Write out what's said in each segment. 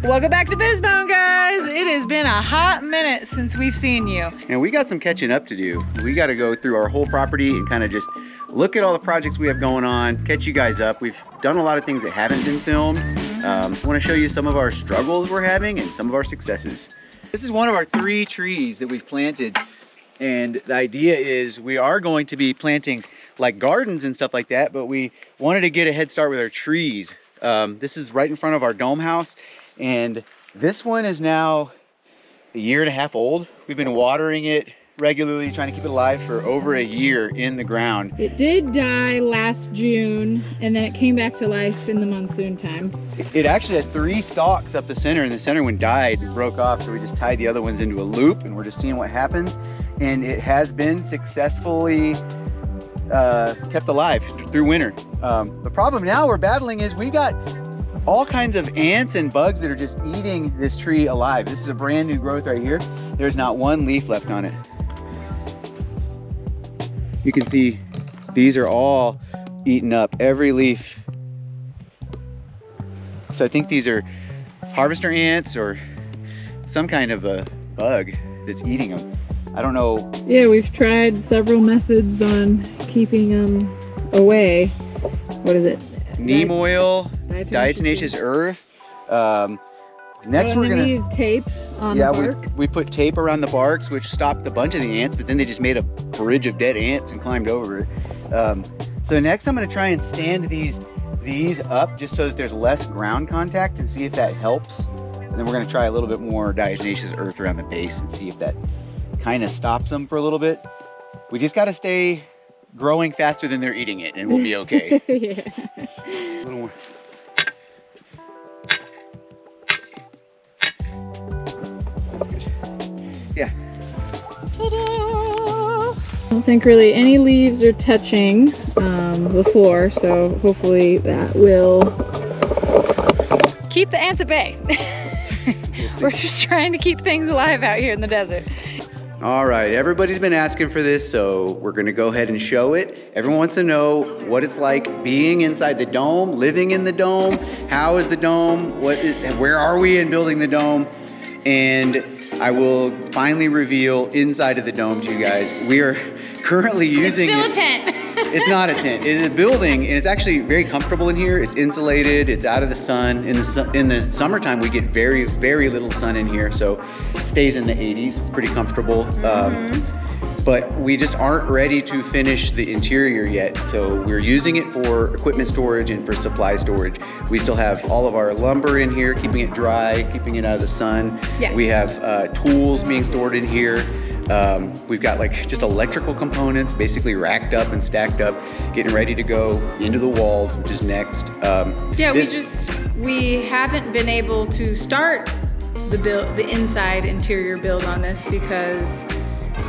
Welcome back to Bisbone, guys. It has been a hot minute since we've seen you. And we got some catching up to do. We got to go through our whole property and kind of just look at all the projects we have going on, catch you guys up. We've done a lot of things that haven't been filmed. I want to show you some of our struggles we're having and some of our successes. This is one of our 3 trees that we've planted. And the idea is we are going to be planting like gardens and stuff like that, but we wanted to get a head start with our trees. This is right in front of our dome house. And this one is now a 1.5 years old. We've been watering it regularly, trying to keep it alive for over a year in the ground. It did die last June, and then it came back to life in the monsoon time. It actually had 3 stalks up the center, and the center one died and broke off, so we just tied the other ones into a loop, and we're just seeing what happens. And it has been successfully kept alive through winter. The problem now we're battling is we got all kinds of ants and bugs that are just eating this tree alive. This is a brand new growth right here. There's not one leaf left on it. You can see these are all eaten up, every leaf. So I think these are harvester ants or some kind of a bug that's eating them. I don't know. Yeah, we've tried several methods on keeping them away. What is it? Neem oil, diatomaceous earth. Next we're gonna use tape on the bark. we put tape around the barks, which stopped a bunch of the ants, but then they just made a bridge of dead ants and climbed over it. So next I'm gonna try and stand these up just so that there's less ground contact and see if that helps. And then we're gonna try a little bit more diatomaceous earth around the base and see if that kind of stops them for a little bit. We just gotta stay growing faster than they're eating it and we'll be okay. Yeah. A little more. That's good. Yeah. Ta-da! I don't think really any leaves are touching the floor, so hopefully that will keep the ants at bay. We're just trying to keep things alive out here in the desert. All right, everybody's been asking for this, so we're gonna go ahead and show it. Everyone wants to know what it's like being inside the dome, living in the dome. How is the dome? Where are we in building the dome? And I will finally reveal inside of the dome to you guys. We are currently using It's still a tent. It's not a tent. It is a building, and it's actually very comfortable in here. It's insulated. It's out of the sun. In the summertime, we get very, very little sun in here, so it stays in the 80s. It's pretty comfortable. But we just aren't ready to finish the interior yet, so we're using it for equipment storage and for supply storage. We still have all of our lumber in here, keeping it dry, keeping it out of the sun. Yeah. We have tools being stored in here. We've got like just electrical components basically racked up and stacked up, getting ready to go into the walls, which is next. Yeah, we haven't been able to start the inside interior build on this because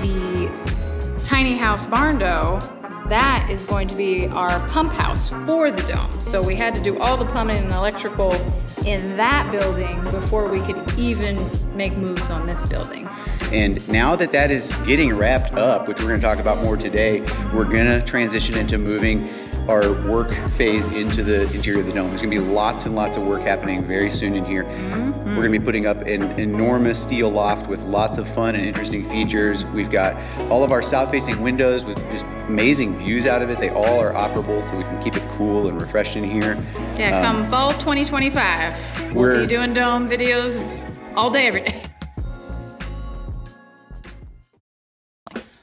the tiny house barn dough, that is going to be our pump house for the dome. So we had to do all the plumbing and electrical in that building before we could even make moves on this building. And now that that is getting wrapped up, which we're going to talk about more today, we're going to transition into moving our work phase into the interior of the dome. There's going to be lots and lots of work happening very soon in here. We're going to be putting up an enormous steel loft with lots of fun and interesting features. We've got all of our south-facing windows with just amazing views out of it. They all are operable, so we can keep it cool and refreshed in here. Yeah, come fall 2025, we'll be doing dome videos all day, every day.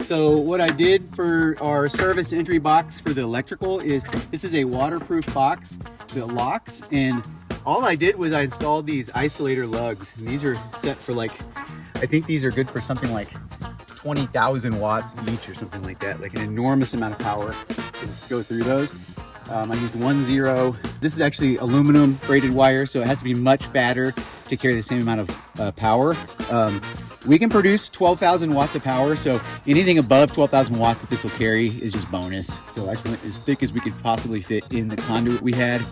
So what I did for our service entry box for the electrical is, this is a waterproof box that locks, and all I did was I installed these isolator lugs, and these are set for like, I think these are good for something like 20,000 watts each or something like that, like an enormous amount of power. So let's go through those. I used 1-0. This is actually aluminum braided wire, so it has to be much fatter to carry the same amount of power. We can produce 12,000 watts of power, so anything above 12,000 watts that this will carry is just bonus. So I just went as thick as we could possibly fit in the conduit we had,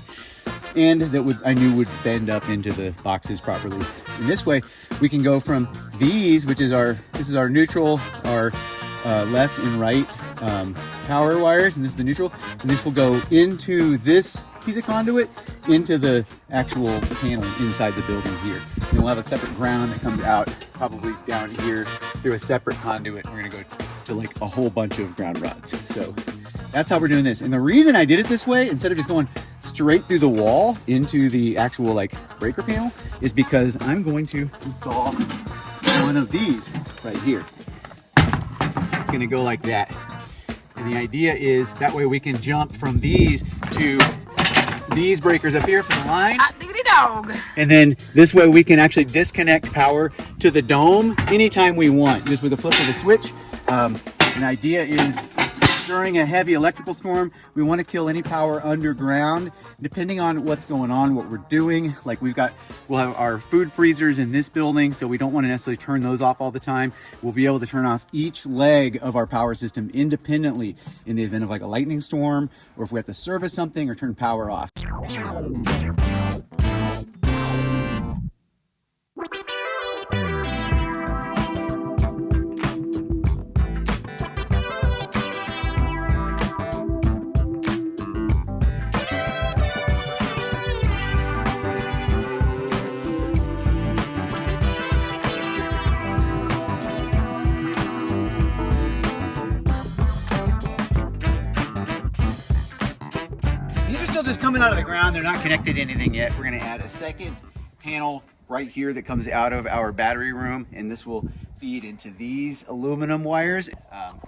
and that I knew would bend up into the boxes properly. And this way, we can go from these, which is this is our neutral, our left and right power wires, and this is the neutral, and this will go into this piece of conduit into the actual panel inside the building here. And we'll have a separate ground that comes out probably down here through a separate conduit. We're gonna go to like a whole bunch of ground rods. So that's how we're doing this. And the reason I did it this way, instead of just going straight through the wall into the actual like breaker panel, is because I'm going to install one of these right here. It's gonna go like that. And the idea is that way we can jump from these to these breakers up here from the line. Diggity dog. And then this way we can actually disconnect power to the dome anytime we want, just with a flip of a switch. The idea is during a heavy electrical storm, we want to kill any power underground, depending on what's going on, what we're doing. Like we'll have our food freezers in this building, so we don't want to necessarily turn those off all the time. We'll be able to turn off each leg of our power system independently in the event of like a lightning storm, or if we have to service something or turn power off. Just coming out of the ground, they're not connected to anything yet. We're going to add a second panel right here that comes out of our battery room, and this will feed into these aluminum wires.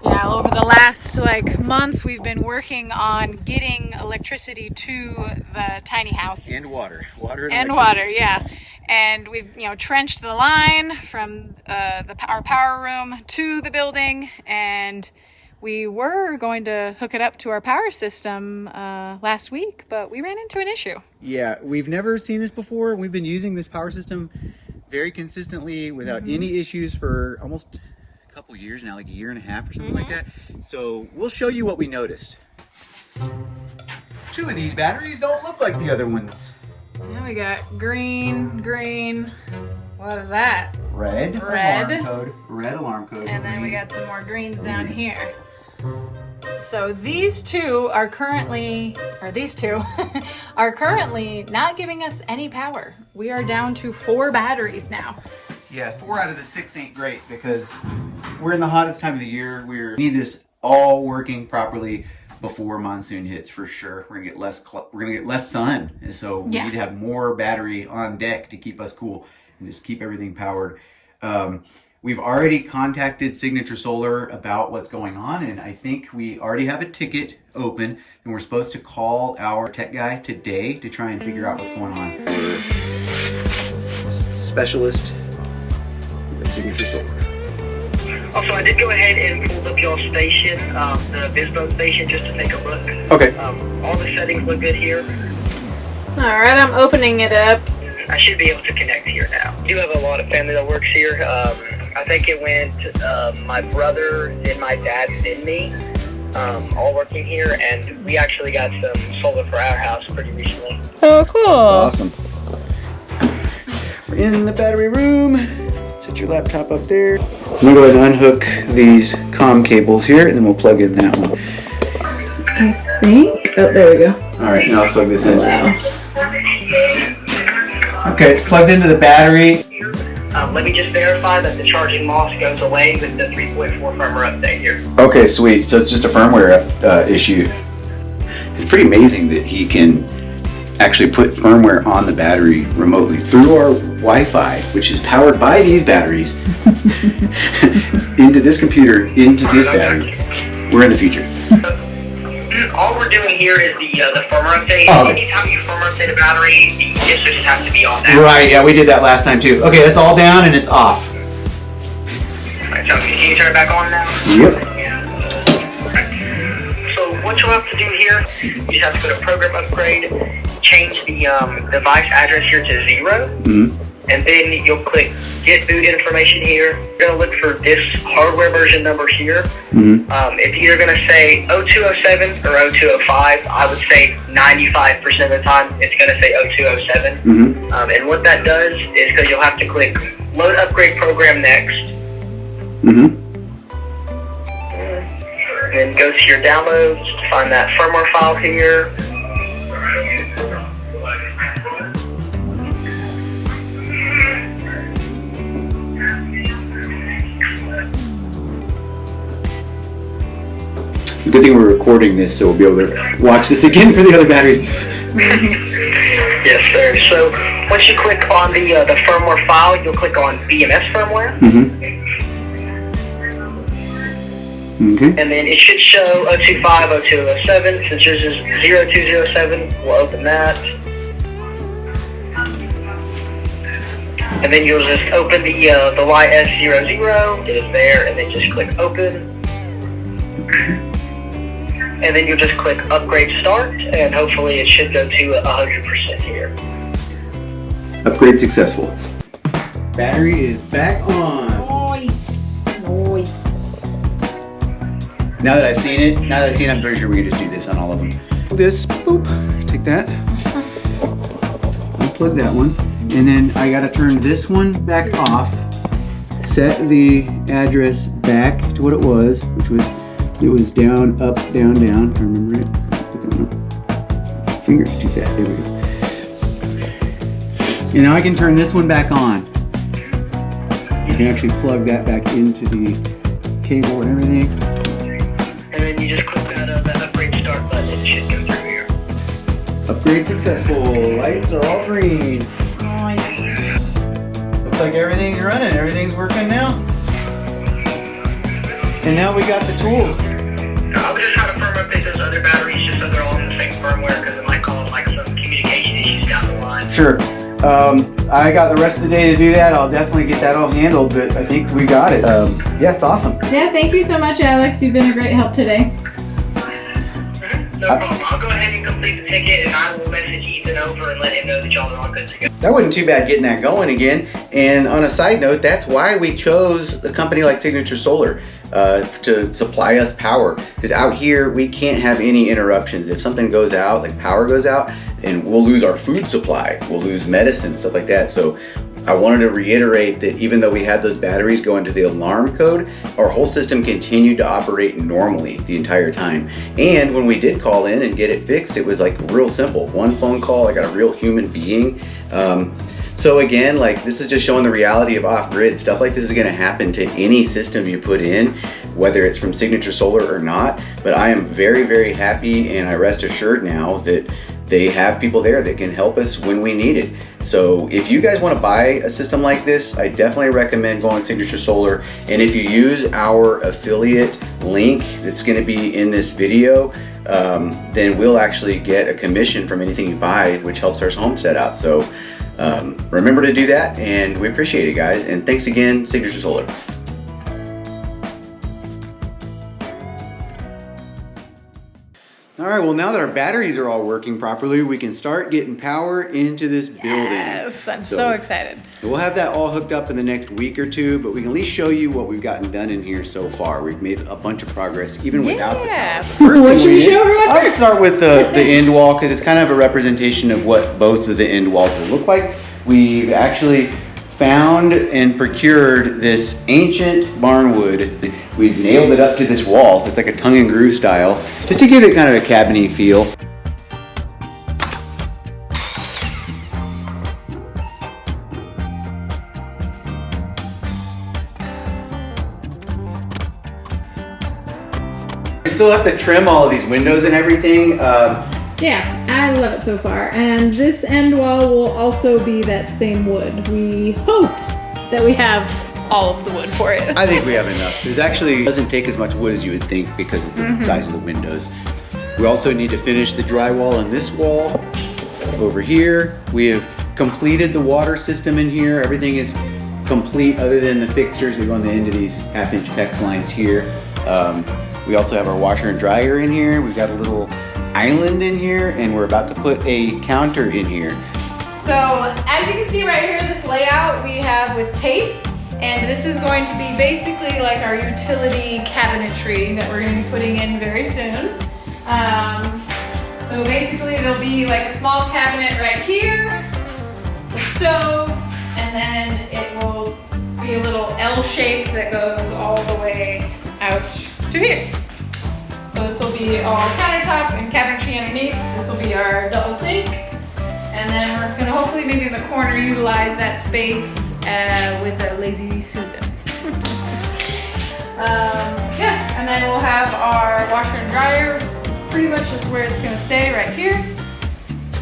Yeah, over the last month, we've been working on getting electricity to the tiny house And water, yeah. And we've trenched the line from our power room to the building, and we were going to hook it up to our power system last week, but we ran into an issue. Yeah, we've never seen this before. We've been using this power system very consistently without any issues for almost a couple years now, like a year and a half or something like that. So we'll show you what we noticed. Two of these batteries don't look like the other ones. Now we got green. What is that? Red alarm code. And then we got some more greens down here. So these two are currently not giving us any power. We are down to 4 batteries now. Yeah, 4 out of the 6 ain't great because we're in the hottest time of the year. We need this all working properly before monsoon hits for sure. We're gonna get less sun, and so we need to have more battery on deck to keep us cool and just keep everything powered. We've already contacted Signature Solar about what's going on, and I think we already have a ticket open, and we're supposed to call our tech guy today to try and figure out what's going on. Specialist at Signature Solar. Also, I did go ahead and pull up your station, the Bisbone station, just to take a look. Okay. All the settings look good here. All right, I'm opening it up. I should be able to connect here now. I do have a lot of family that works here. I think it went my brother and my dad and me, all working here, and we actually got some solar for our house pretty recently. Oh, cool. Awesome. We're in the battery room. Set your laptop up there. I'm gonna go ahead and unhook these comm cables here, and then we'll plug in that one. I think. Oh, there we go. All right, now I'll plug this in. Wow. Okay, it's plugged into the battery. Let me just verify that the charging loss goes away with the 3.4 firmware update here. Okay, sweet. So it's just a firmware issue. It's pretty amazing that he can actually put firmware on the battery remotely through our Wi-Fi, which is powered by these batteries, into this computer, into this battery. We're in the future. All we're doing here is the firmware update. Oh, okay. Anytime you firmware update a battery, the distance has to be on that. Right, yeah, we did that last time too. Okay, that's all down and it's off. Alright, so can you turn it back on now? Yep. So what you'll have to do here, you just have to go to program upgrade, change the device address here to 0, and then you'll click get boot information here. You're going to look for this hardware version number here. It's either going to say 0207 or 0205. I would say 95% of the time it's going to say 0207. And what that does is because you'll have to click load upgrade program next. And then go to your downloads, find that firmware file here. recording this, so we'll be able to watch this again for the other batteries. Yes, sir. So once you click on the firmware file, you'll click on BMS firmware. Okay. And then it should show 025, 0207. Since yours is 0207, we'll open that. And then you'll just open the YS00. It is there, and then just click open. And then you'll just click upgrade start, and hopefully it should go to 100% here. Upgrade successful. Battery is back on. Nice. Nice. Now that I've seen it, I'm pretty sure we can just do this on all of them. This, boop, take that. Unplug that one. And then I gotta turn this one back off. Set the address back to what it was, which was, it was down, up, down, down. I remember it. Fingers too fat, there we go. And now I can turn this one back on. You can actually plug that back into the cable and everything. And then you just click that upgrade start button. It should go through here. Upgrade successful. Lights are all green. Nice. Looks like everything's running. Everything's working now. And now we got the tools. I'll just try to firm update those other batteries just so they're all in the same firmware, because it might cause like some communication issues down the line. Sure. I got the rest of the day to do that. I'll definitely get that all handled, but I think we got it. Yeah, it's awesome. Yeah, thank you so much, Alex. You've been a great help today. No problem. I'll go ahead and complete the ticket, and I will message Ethan over and let him know that y'all are all good to go. That wasn't too bad getting that going again. And on a side note, that's why we chose a company like Signature Solar to supply us power. Because out here, we can't have any interruptions. If something goes out, like power goes out, and we'll lose our food supply, we'll lose medicine, stuff like that. So I wanted to reiterate that even though we had those batteries go into the alarm code, our whole system continued to operate normally the entire time. And when we did call in and get it fixed, it was like real simple. One phone call, I got a real human being. So again, like this is just showing the reality of off-grid. Stuff like this is gonna happen to any system you put in, whether it's from Signature Solar or not. But I am very, very happy, and I rest assured now that they have people there that can help us when we need it. So if you guys want to buy a system like this, I definitely recommend going Signature Solar. And if you use our affiliate link that's going to be in this video, then we'll actually get a commission from anything you buy, which helps our Homestead out. So remember to do that, and we appreciate it, guys. And thanks again, Signature Solar. All right, well, now that our batteries are all working properly, we can start getting power into this building. Yes, I'm so excited. We'll have that all hooked up in the next week or two, but we can at least show you what we've gotten done in here so far. We've made a bunch of progress, even without the power. What should we show everyone I'll first? start with the end wall, because it's kind of a representation of what both of the end walls will look like. We've actually found and procured this ancient barnwood. We've nailed it up to this wall. It's like a tongue and groove style, just to give it kind of a cabiny feel. We still have to trim all of these windows and everything. Yeah, I love it so far. And this end wall will also be that same wood. We hope that we have all of the wood for it. I think we have enough. It doesn't take as much wood as you would think because of the size of the windows. We also need to finish the drywall on this wall. Over here, we have completed the water system in here. Everything is complete other than the fixtures that go on the end of these 1/2-inch PEX lines here. We also have our washer and dryer in here. We've got a little island in here, and we're about to put a counter in here. So as you can see right here, this layout we have with tape, and this is going to be basically like our utility cabinetry that we're going to be putting in very soon. So basically there'll be like a small cabinet right here, the stove, and then it will be a little L shape that goes all the way out to here. So this will be all countertop and cabinetry underneath. This will be our double sink. And then we're gonna hopefully maybe in the corner utilize that space with a lazy Susan. Yeah, and then we'll have our washer and dryer pretty much is where it's gonna stay, right here.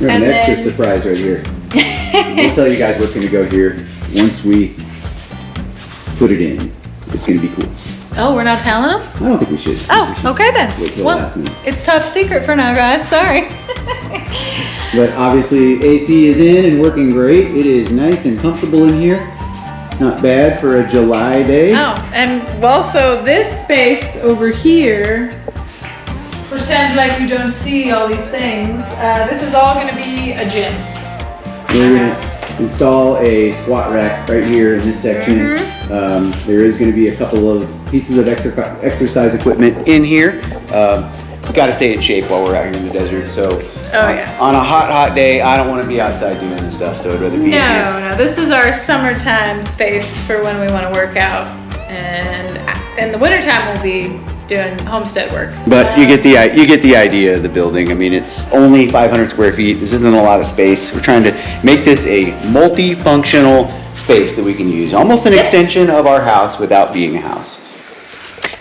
We have And an extra then- surprise right here. We'll tell you guys what's gonna go here once we put it in. It's gonna be cool. Oh, we're not telling them? I don't think we should. Oh, okay then. Wait till Well, last minute. it's top secret for now, guys. Sorry. But obviously AC is in and working great. It is nice and comfortable in here. Not bad for a July day. Oh, and also this space over here, pretend like you don't see all these things. This is all gonna be a gym. We're gonna install a squat rack right here in this section. There is gonna be a couple of pieces of exercise equipment in here. We gotta stay in shape while we're out here in the desert. So on a hot day, I don't wanna be outside doing this stuff. So I'd rather be in here. No, this is our summertime space for when we wanna work out. And in the wintertime, we'll be doing homestead work. But you get the idea of the building. I mean, it's only 500 square feet. This isn't a lot of space. We're trying to make this a multifunctional space that we can use, almost an extension of our house without being a house.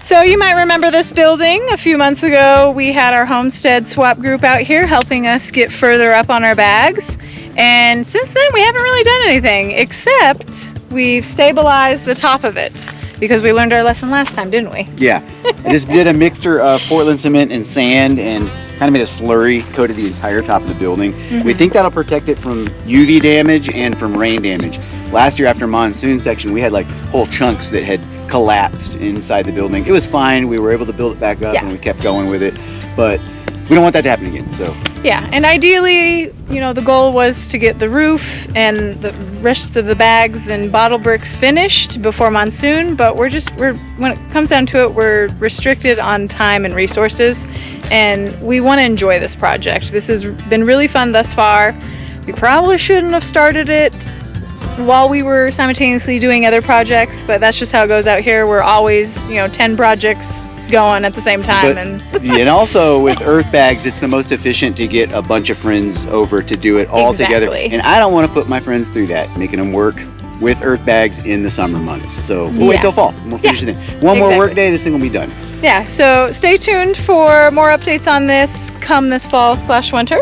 So you might remember this building. A few months ago, we had our homestead swap group out here helping us get further up on our bags. And since then, we haven't really done anything, except we've stabilized the top of it. Because we learned our lesson last time, didn't we? Yeah, I just did a mixture of Portland cement and sand and kind of made a slurry, coated the entire top of the building. We think that'll protect it from UV damage and from rain damage. Last year after monsoon section, we had like whole chunks that had collapsed inside the building. It was fine. We were able to build it back up and we kept going with it. But we don't want that to happen again, so. Yeah, and ideally, you know, the goal was to get the roof and the rest of the bags and bottle bricks finished before monsoon, but we're when it comes down to it, we're restricted on time and resources, and we want to enjoy this project. This has been really fun thus far. We probably shouldn't have started it while we were simultaneously doing other projects, but that's just how it goes out here. We're always, 10 projects going at the same time. But, and also with earth bags, it's the most efficient to get a bunch of friends over to do it all together. And I don't want to put my friends through that, making them work with earth bags in the summer months. So we'll wait till fall and we'll finish it then. One more work day, this thing will be done. Yeah, so stay tuned for more updates on this come this fall/winter.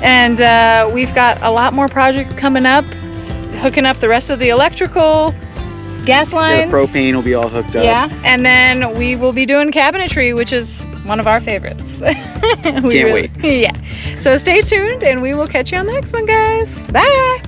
And we've got a lot more projects coming up, hooking up the rest of the electrical, gas lines. The propane will be all hooked up. Yeah, and then we will be doing cabinetry, which is one of our favorites. Can't wait. Yeah, so stay tuned and we will catch you on the next one, guys. Bye.